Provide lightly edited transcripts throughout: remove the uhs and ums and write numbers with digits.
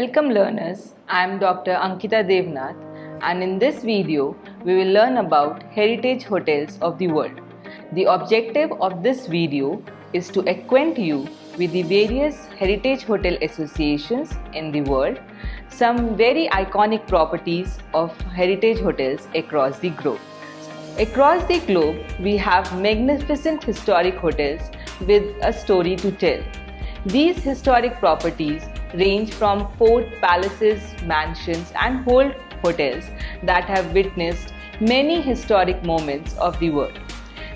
Welcome learners, I am Dr. Ankita Devnath and in this video we will learn about heritage hotels of the world. The objective of this video is to acquaint you with the various heritage hotel associations in the world, some very iconic properties of heritage hotels across the globe. Across the globe, we have magnificent historic hotels with a story to tell. These historic properties range from fort, palaces, mansions and old hotels that have witnessed many historic moments of the world.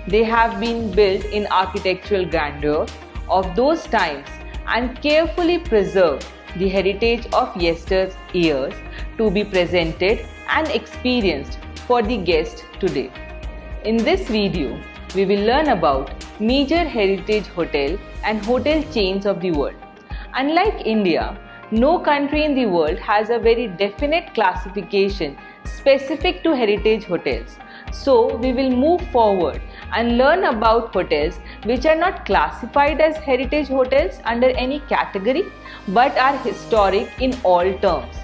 They have been built in architectural grandeur of those times and carefully preserve the heritage of yesteryears to be presented and experienced for the guest today. In this video, we will learn about major heritage hotel and hotel chains of the world. Unlike India, no country in the world has a very definite classification specific to heritage hotels. So, we will move forward and learn about hotels which are not classified as heritage hotels under any category but are historic in all terms.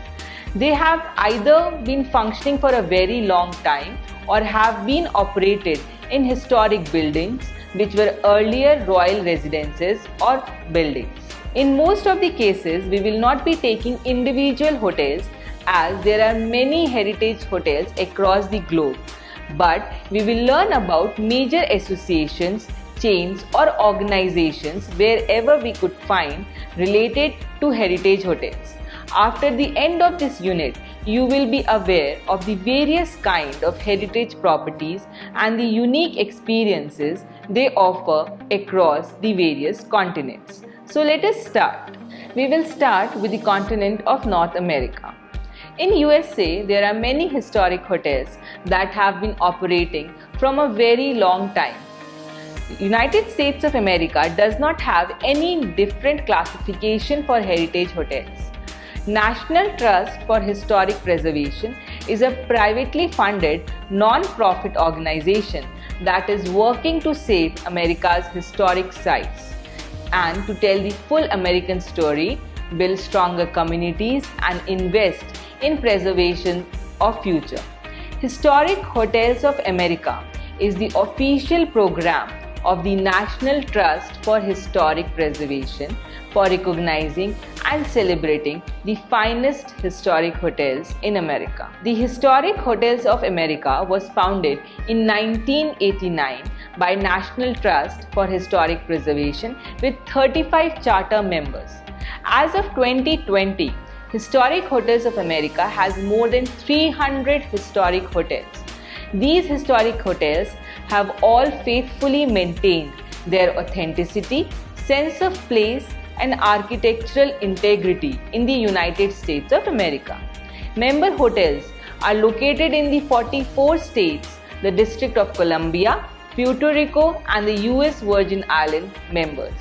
They have either been functioning for a very long time or have been operated in historic buildings which were earlier royal residences or buildings. In most of the cases, we will not be taking individual hotels as there are many heritage hotels across the globe, but we will learn about major associations, chains or organizations wherever we could find related to heritage hotels. After the end of this unit, you will be aware of the various kind of heritage properties and the unique experiences they offer across the various continents. So let us start. We will start with the continent of North America. In USA, there are many historic hotels that have been operating from a very long time. United States of America does not have any different classification for heritage hotels. National Trust for Historic Preservation is a privately funded non-profit organization that is working to save America's historic sites and to tell the full American story, build stronger communities and invest in preservation of future. Historic Hotels of America is the official program of the National Trust for Historic Preservation for recognizing and celebrating the finest historic hotels in America. The Historic Hotels of America was founded in 1989 by National Trust for Historic Preservation with 35 charter members. As of 2020, Historic Hotels of America has more than 300 historic hotels. These historic hotels have all faithfully maintained their authenticity, sense of place, and architectural integrity in the United States of America. Member hotels are located in the 44 states, the District of Columbia, Puerto Rico, and the US Virgin Islands members.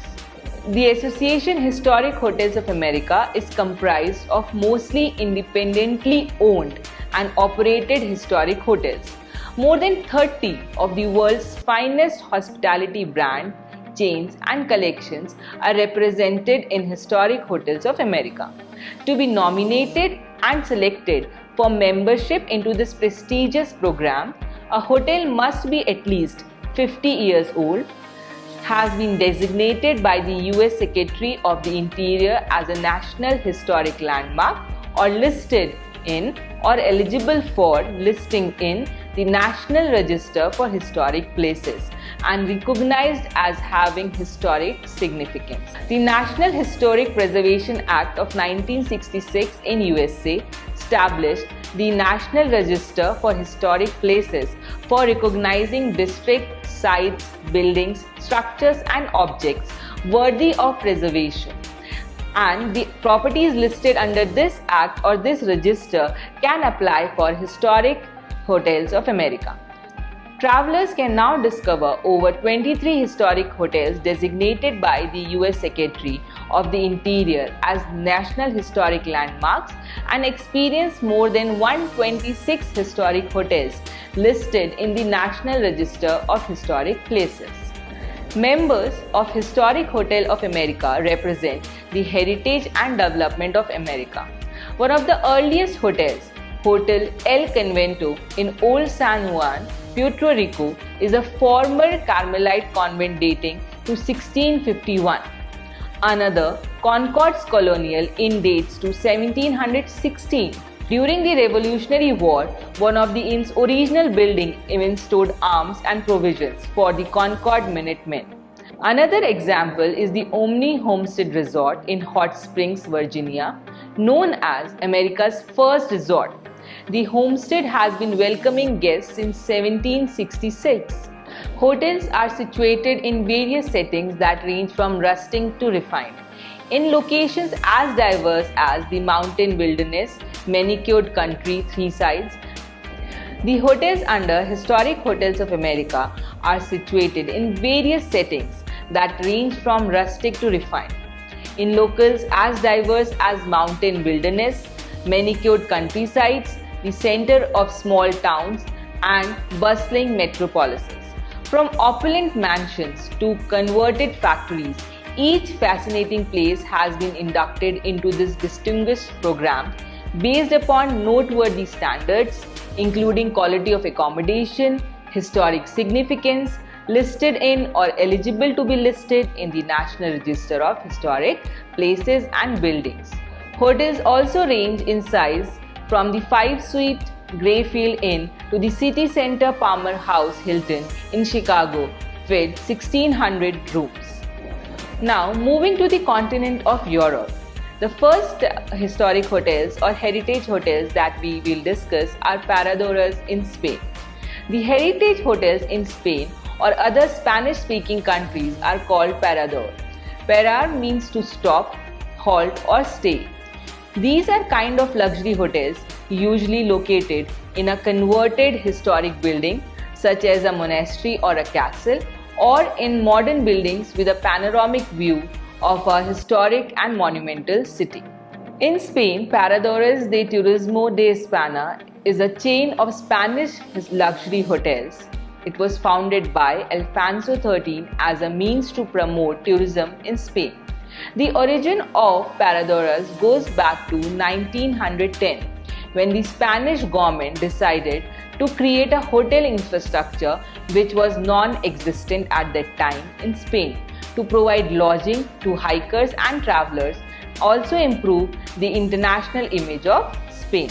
The Association Historic Hotels of America is comprised of mostly independently owned and operated historic hotels. More than 30 of the world's finest hospitality brands, chains and collections are represented in Historic Hotels of America. To be nominated and selected for membership into this prestigious program, a hotel must be at least 50 years old, has been designated by the US Secretary of the Interior as a National Historic Landmark or listed in or eligible for listing in the National Register for Historic Places and recognized as having historic significance. The National Historic Preservation Act of 1966 in USA established the National Register for Historic Places for recognizing districts, sites, buildings, structures and objects worthy of preservation. And the properties listed under this act or this register can apply for Historic Hotels of America. Travelers can now discover over 23 historic hotels designated by the US Secretary of the Interior as National Historic Landmarks and experience more than 126 historic hotels listed in the National Register of Historic Places. Members of Historic Hotel of America represent the heritage and development of America. One of the earliest hotels, Hotel El Convento in Old San Juan, Puerto Rico, is a former Carmelite convent dating to 1651. Another, Concord's Colonial Inn, dates to 1716. During the Revolutionary War, one of the inn's original buildings even stored arms and provisions for the Concord Minutemen. Another example is the Omni Homestead Resort in Hot Springs, Virginia, known as America's first resort. The homestead has been welcoming guests since 1766. Hotels are situated in various settings that range from rustic to refined, in locations as diverse as the mountain wilderness, manicured country, three sides. The hotels under Historic Hotels of America are situated in various settings that range from rustic to refined, in locales as diverse as mountain wilderness, manicured countrysides, the center of small towns, and bustling metropolises. From opulent mansions to converted factories, each fascinating place has been inducted into this distinguished program based upon noteworthy standards, including quality of accommodation, historic significance, listed in or eligible to be listed in the National Register of Historic Places and Buildings. Hotels also range in size from the 5-suite Grayfield Inn to the city center Palmer House Hilton in Chicago with 1,600 rooms. Now, moving to the continent of Europe. The first historic hotels or heritage hotels that we will discuss are Paradoras in Spain. The heritage hotels in Spain or other Spanish-speaking countries are called Parador. Parar means to stop, halt or stay. These are kind of luxury hotels usually located in a converted historic building such as a monastery or a castle, or in modern buildings with a panoramic view of a historic and monumental city. In Spain, Paradores de Turismo de España is a chain of Spanish luxury hotels. It was founded by Alfonso XIII as a means to promote tourism in Spain. The origin of Paradoras goes back to 1910, when the Spanish government decided to create a hotel infrastructure which was non-existent at that time in Spain, to provide lodging to hikers and travelers, also improve the international image of Spain.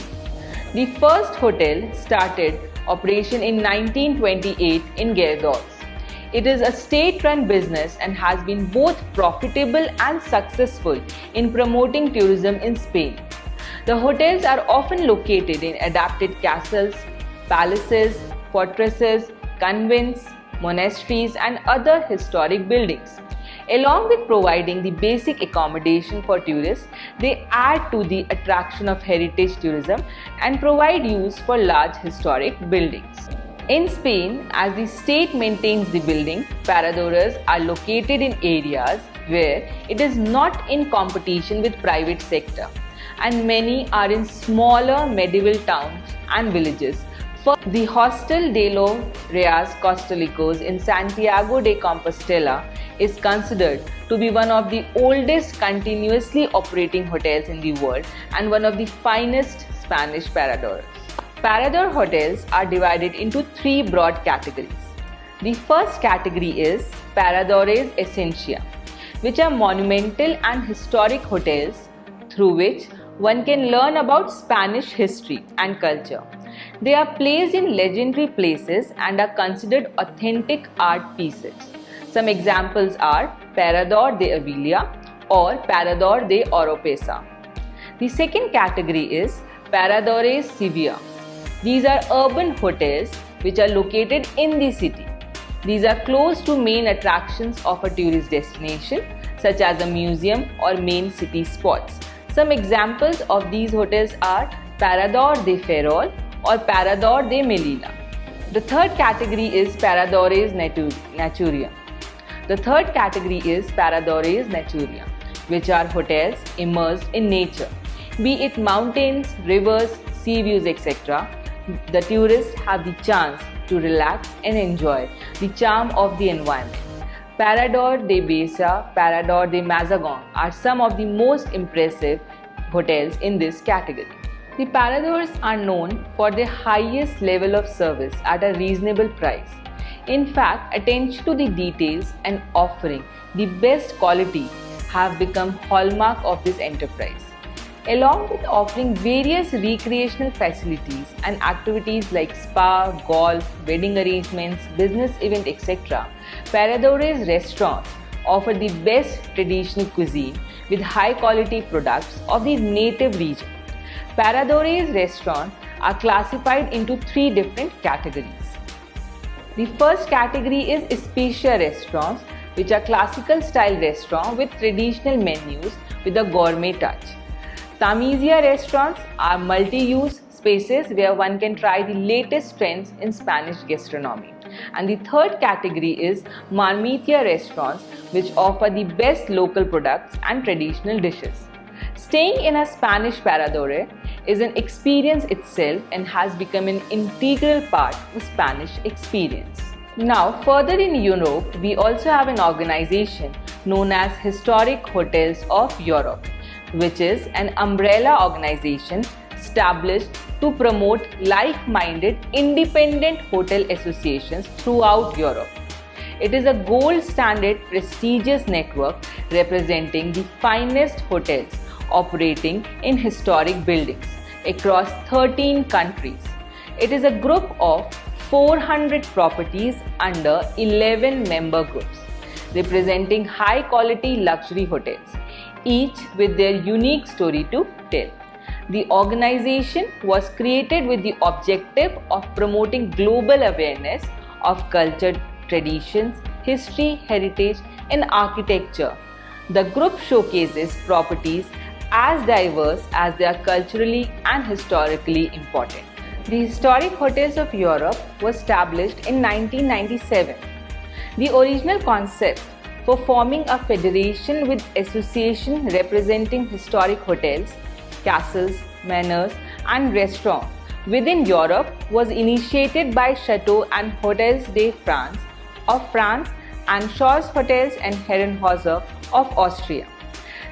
The first hotel started operation in 1928 in Guelders. It is a state-run business and has been both profitable and successful in promoting tourism in Spain. The hotels are often located in adapted castles, palaces, fortresses, convents, monasteries, and other historic buildings. Along with providing the basic accommodation for tourists, they add to the attraction of heritage tourism and provide use for large historic buildings. In Spain, as the state maintains the building, Paradoras are located in areas where it is not in competition with private sector, and many are in smaller medieval towns and villages. The Hostal de los Reyes Católicos in Santiago de Compostela is considered to be one of the oldest continuously operating hotels in the world and one of the finest Spanish Paradoras. Parador hotels are divided into three broad categories. The first category is Paradores Essentia, which are monumental and historic hotels through which one can learn about Spanish history and culture. They are placed in legendary places and are considered authentic art pieces. Some examples are Parador de Avila or Parador de Oropesa. The second category is Paradores Sevilla. These are urban hotels which are located in the city. These are close to main attractions of a tourist destination, such as a museum or main city spots. Some examples of these hotels are Parador de Ferrol or Parador de Melilla. The third category is Paradores Naturia. Which are hotels immersed in nature, be it mountains, rivers, sea views, etc. The tourists have the chance to relax and enjoy the charm of the environment. Parador de Besa, Parador de Mazagon are some of the most impressive hotels in this category. The Paradors are known for their highest level of service at a reasonable price. In fact, attention to the details and offering the best quality have become hallmark of this enterprise. Along with offering various recreational facilities and activities like spa, golf, wedding arrangements, business event, etc., Paradores restaurants offer the best traditional cuisine with high quality products of the native region. Paradores restaurants are classified into three different categories. The first category is Especia restaurants, which are classical style restaurants with traditional menus with a gourmet touch. Tamisia restaurants are multi-use spaces where one can try the latest trends in Spanish gastronomy. And the third category is Marmitia restaurants, which offer the best local products and traditional dishes. Staying in a Spanish Paradore is an experience itself and has become an integral part of Spanish experience. Now, further in Europe, we also have an organization known as Historic Hotels of Europe, which is an umbrella organization established to promote like-minded independent hotel associations throughout Europe. It is a gold standard prestigious network representing the finest hotels operating in historic buildings across 13 countries. It is a group of 400 properties under 11 member groups, representing high-quality luxury hotels, each with their unique story to tell. The organization was created with the objective of promoting global awareness of culture, traditions, history, heritage, and architecture. The group showcases properties as diverse as they are culturally and historically important. The Historic Hotels of Europe was established in 1997. The original concept for forming a federation with association representing historic hotels, castles, manors, and restaurants within Europe was initiated by Chateaux and Hôtels de France of France and Schloss Hotels and Herrenhäuser of Austria.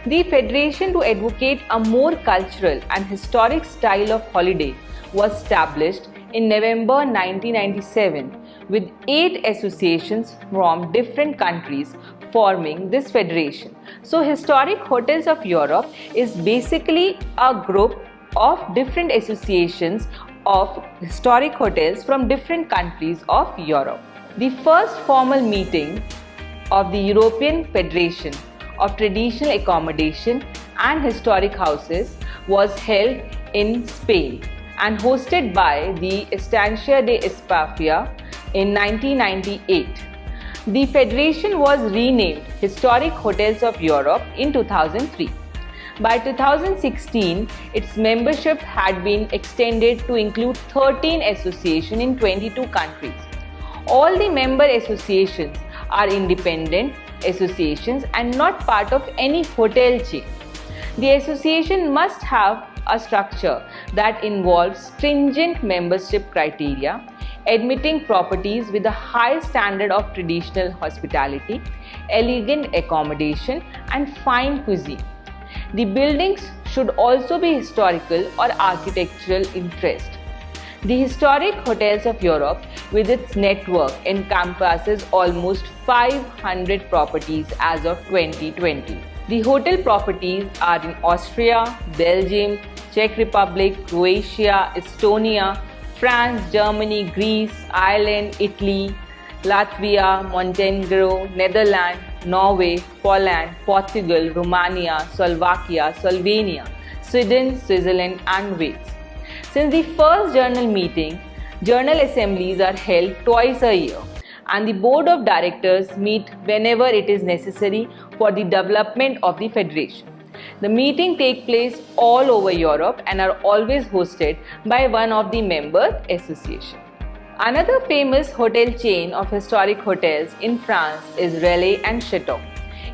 The federation, to advocate a more cultural and historic style of holiday, was established in November 1997 with 8 associations from different countries forming this federation. So Historic Hotels of Europe is basically a group of different associations of historic hotels from different countries of Europe. The first formal meeting of the European Federation of Traditional Accommodation and Historic Houses was held in Spain and hosted by the Estancia de España in 1998. The federation was renamed Historic Hotels of Europe in 2003. By 2016, its membership had been extended to include 13 associations in 22 countries. All the member associations are independent associations and not part of any hotel chain. The association must have a structure that involves stringent membership criteria, admitting properties with a high standard of traditional hospitality, elegant accommodation, and fine cuisine. The buildings should also be historical or architectural interest. The Historic Hotels of Europe, with its network, encompasses almost 500 properties as of 2020. The hotel properties are in Austria, Belgium, Czech Republic, Croatia, Estonia, France, Germany, Greece, Ireland, Italy, Latvia, Montenegro, Netherlands, Norway, Poland, Portugal, Romania, Slovakia, Slovenia, Sweden, Switzerland, and Wales. Since the first journal meeting, journal assemblies are held twice a year, and the board of directors meet whenever it is necessary for the development of the federation. The meetings take place all over Europe and are always hosted by one of the member associations. Another famous hotel chain of historic hotels in France is Relais and Chateaux.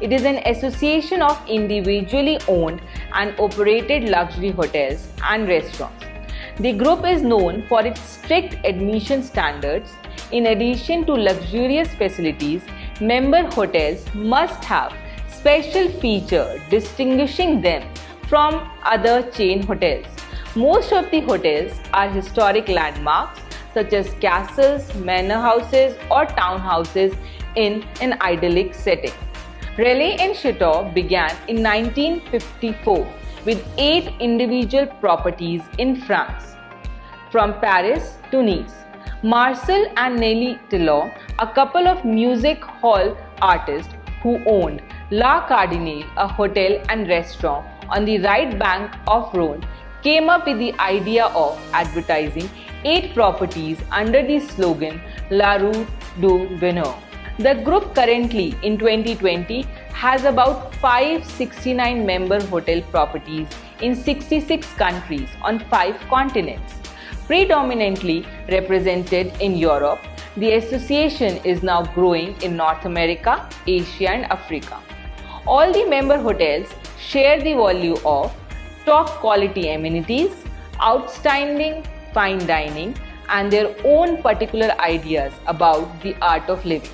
It is an association of individually owned and operated luxury hotels and restaurants. The group is known for its strict admission standards. In addition to luxurious facilities, member hotels must have special feature distinguishing them from other chain hotels. Most of the hotels are historic landmarks such as castles, manor houses or townhouses in an idyllic setting. Relais and Chateaux began in 1954 with 8 individual properties in France, from Paris to Nice. Marcel and Nelly Tillot, a couple of music hall artists who owned La Cardinale, a hotel and restaurant on the right bank of Rhone, came up with the idea of advertising 8 properties under the slogan La Rue du Bonheur. The group currently in 2020 has about 569 member hotel properties in 66 countries on 5 continents. Predominantly represented in Europe, the association is now growing in North America, Asia and Africa. All the member hotels share the value of top quality amenities, outstanding fine dining and their own particular ideas about the art of living.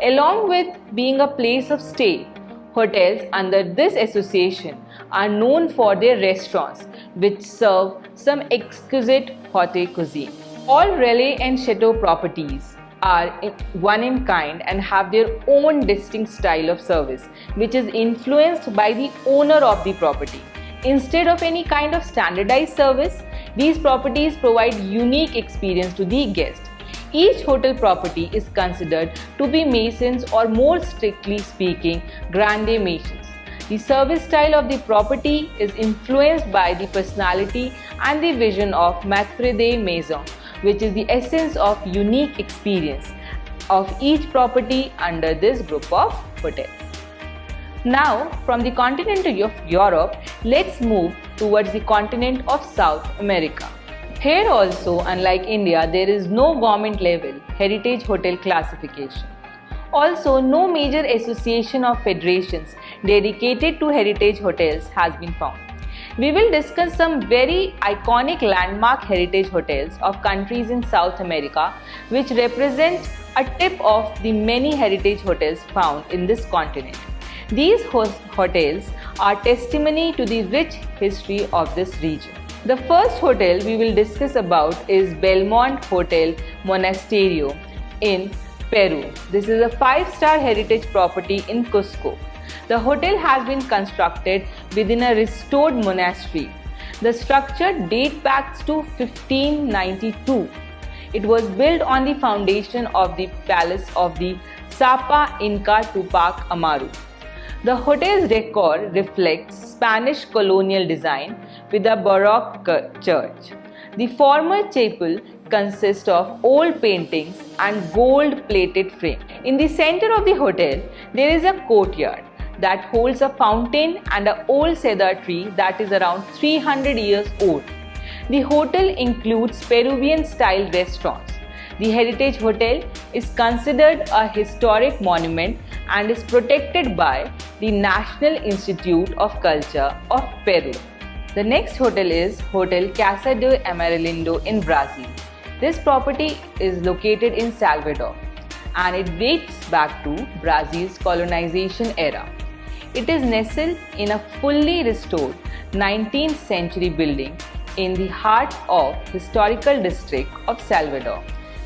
Along with being a place of stay, hotels under this association are known for their restaurants which serve some exquisite haute cuisine. All Relais and Chateaux properties are one in kind and have their own distinct style of service which is influenced by the owner of the property. Instead of any kind of standardized service, these properties provide unique experience to the guest. Each hotel property is considered to be Masons or more strictly speaking, Grande Masons. The service style of the property is influenced by the personality and the vision of Maître de Maison, which is the essence of unique experience of each property under this group of hotels. Now, from the continent of Europe, let's move towards the continent of South America. Here also, unlike India, there is no government level heritage hotel classification. Also, no major association of federations dedicated to heritage hotels has been found. We will discuss some very iconic landmark heritage hotels of countries in South America which represent a tip of the many heritage hotels found in this continent. These hotels are testimony to the rich history of this region. The first hotel we will discuss about is Belmont Hotel Monasterio in Peru. This is a 5-star heritage property in Cusco. The hotel has been constructed within a restored monastery. The structure dates back to 1592. It was built on the foundation of the palace of the Sapa Inca Tupac Amaru. The hotel's decor reflects Spanish colonial design with a Baroque church. The former chapel consists of old paintings and gold-plated frame. In the center of the hotel, there is a courtyard that holds a fountain and an old cedar tree that is around 300 years old. The hotel includes Peruvian-style restaurants. The Heritage Hotel is considered a historic monument and is protected by the National Institute of Culture of Peru. The next hotel is Hotel Casa de Amarelindo in Brazil. This property is located in Salvador and it dates back to Brazil's colonization era. It is nestled in a fully restored 19th century building in the heart of historical district of Salvador.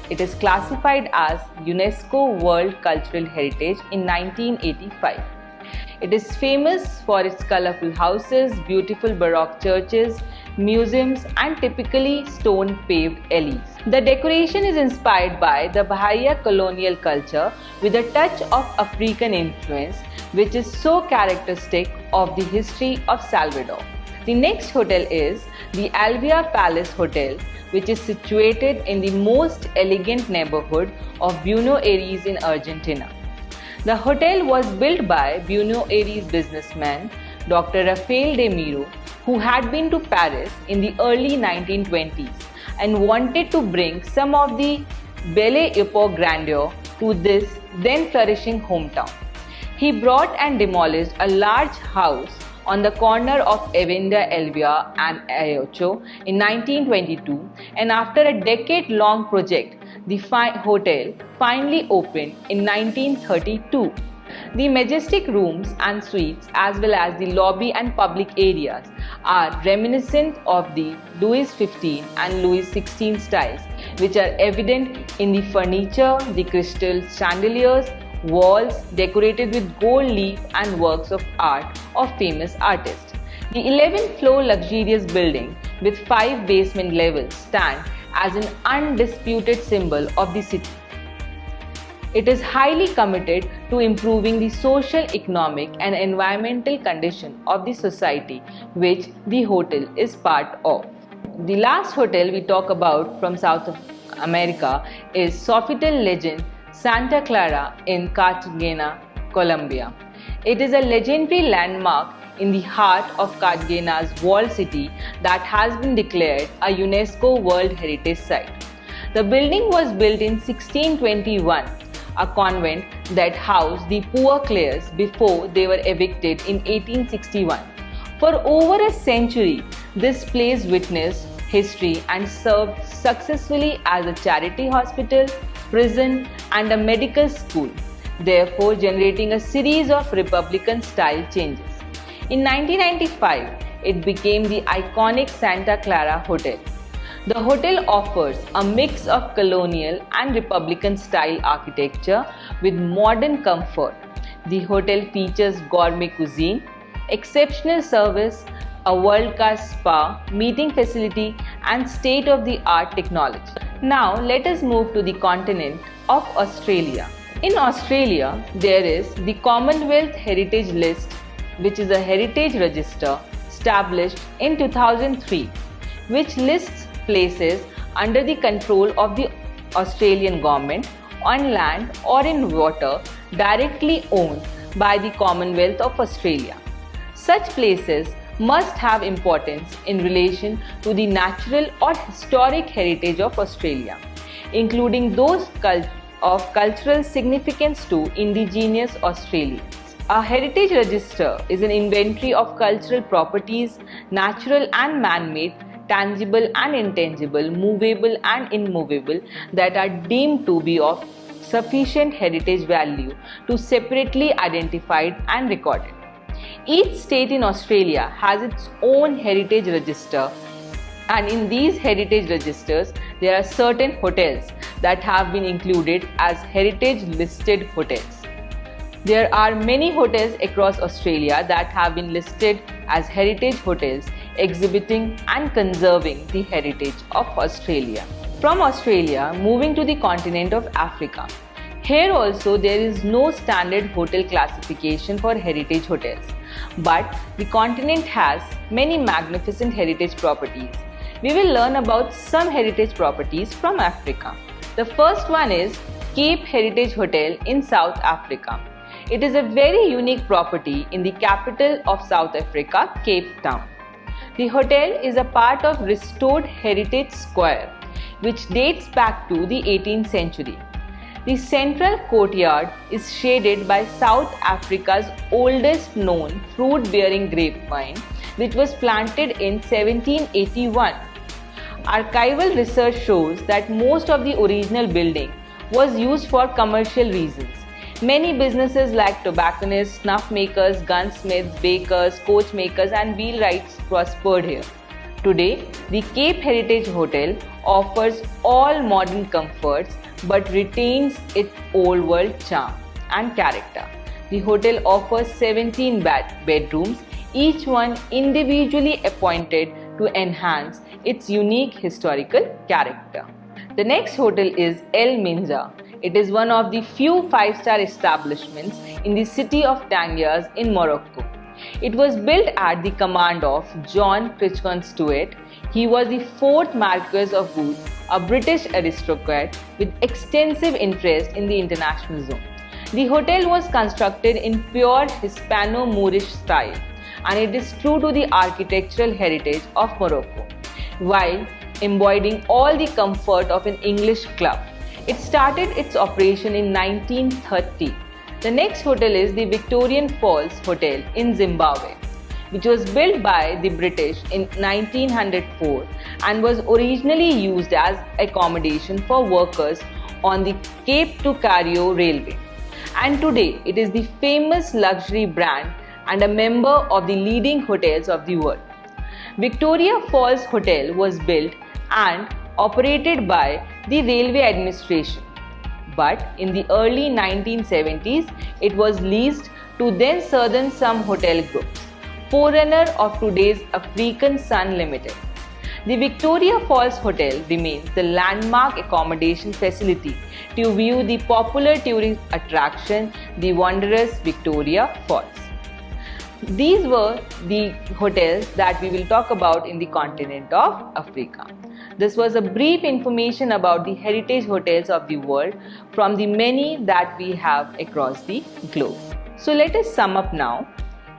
It is classified as UNESCO World Cultural Heritage in 1985. It is famous for its colorful houses, beautiful Baroque churches, museums and typically stone-paved alleys. The decoration is inspired by the Bahia colonial culture with a touch of African influence which is so characteristic of the history of Salvador. The next hotel is the Alvia Palace Hotel, which is situated in the most elegant neighborhood of Buenos Aires in Argentina. The hotel was built by Buenos Aires businessman Dr. Rafael de Miro, who had been to Paris in the early 1920s and wanted to bring some of the Belle Epoque grandeur to this then flourishing hometown. He brought and demolished a large house on the corner of Avenida Elvia and Ayacho in 1922, and after a decade-long project, the hotel finally opened in 1932. The majestic rooms and suites as well as the lobby and public areas are reminiscent of the Louis XV and Louis XVI styles, which are evident in the furniture, the crystal chandeliers, walls decorated with gold leaf and works of art of famous artists. The 11th floor luxurious building with 5 basement levels stand as an undisputed symbol of the city. It is highly committed to improving the social, economic and environmental condition of the society which the hotel is part of. The last hotel we talk about from South America is Sofitel legend Santa Clara in Cartagena, Colombia. It is a legendary landmark in the heart of Cartagena's walled city that has been declared a UNESCO World Heritage Site. The building was built in 1621, a convent that housed the poor clerks before they were evicted in 1861. For over a century, this place witnessed history and served successfully as a charity hospital, prison, and a medical school, therefore generating a series of Republican-style changes. In 1995, it became the iconic Santa Clara Hotel. The hotel offers a mix of colonial and Republican-style architecture with modern comfort. The hotel features gourmet cuisine, exceptional service, a world-class spa, meeting facility, and state-of-the-art technology. Now, let us move to the continent of Australia. In Australia, there is the Commonwealth Heritage List, which is a heritage register established in 2003, which lists places under the control of the Australian government on land or in water directly owned by the Commonwealth of Australia. Such places must have importance in relation to the natural or historic heritage of Australia, including those of cultural significance to indigenous Australians. A heritage register is an inventory of cultural properties, natural and man-made, tangible and intangible, movable and immovable, that are deemed to be of sufficient heritage value to separately identified and recorded. Each state in Australia has its own heritage register, and in these heritage registers there are certain hotels that have been included as heritage listed hotels. There are many hotels across Australia that have been listed as heritage hotels, exhibiting and conserving the heritage of Australia. From Australia, moving to the continent of Africa. Here also there is no standard hotel classification for heritage hotels, but the continent has many magnificent heritage properties. We will learn about some heritage properties from Africa. The first one is Cape Heritage Hotel in South Africa. It is a very unique property in the capital of South Africa, Cape Town. The hotel is a part of restored Heritage Square, which dates back to the 18th century. The central courtyard is shaded by South Africa's oldest known fruit-bearing grapevine, which was planted in 1781. Archival research shows that most of the original building was used for commercial reasons. Many businesses like tobacconists, snuff makers, gunsmiths, bakers, coachmakers and wheelwrights prospered here. Today, the Cape Heritage Hotel offers all modern comforts but retains its old world charm and character. The hotel offers 17 bedrooms, each one individually appointed to enhance its unique historical character. The next hotel is El Minja. It is one of the few 5-star establishments in the city of Tangiers in Morocco. It was built at the command of John Crichton Stuart. He was the 4th Marquess of Booth, a British aristocrat with extensive interest in the international zone. The hotel was constructed in pure Hispano-Moorish style, and it is true to the architectural heritage of Morocco, while embodying all the comfort of an English club. It started its operation in 1930. The next hotel is the Victorian Falls Hotel in Zimbabwe, which was built by the British in 1904 and was originally used as accommodation for workers on the Cape to Cairo Railway. and today it is the famous luxury brand and a member of the leading hotels of the world. Victoria Falls Hotel was built and operated by the Railway Administration, but in the early 1970s it was leased to then Southern Sun Hotel Group, forerunner of today's African Sun Limited. The Victoria Falls Hotel remains the landmark accommodation facility to view the popular tourist attraction, the wondrous Victoria Falls. These were the hotels that we will talk about in the continent of Africa. This was a brief information about the heritage hotels of the world from the many that we have across the globe. So let us sum up now.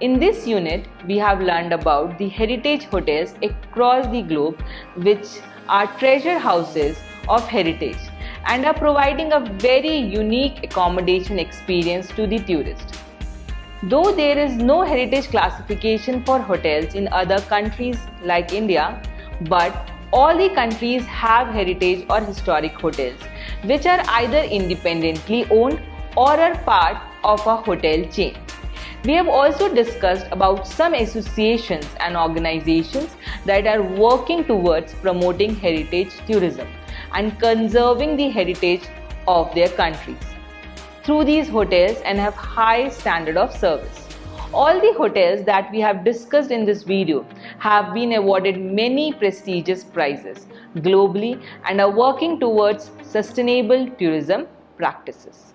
In this unit, we have learned about the heritage hotels across the globe, which are treasure houses of heritage and are providing a very unique accommodation experience to the tourist. Though there is no heritage classification for hotels in other countries like India, but all the countries have heritage or historic hotels, which are either independently owned or are part of a hotel chain. We have also discussed about some associations and organizations that are working towards promoting heritage tourism and conserving the heritage of their countries through these hotels and have high standard of service. All the hotels that we have discussed in this video have been awarded many prestigious prizes globally and are working towards sustainable tourism practices.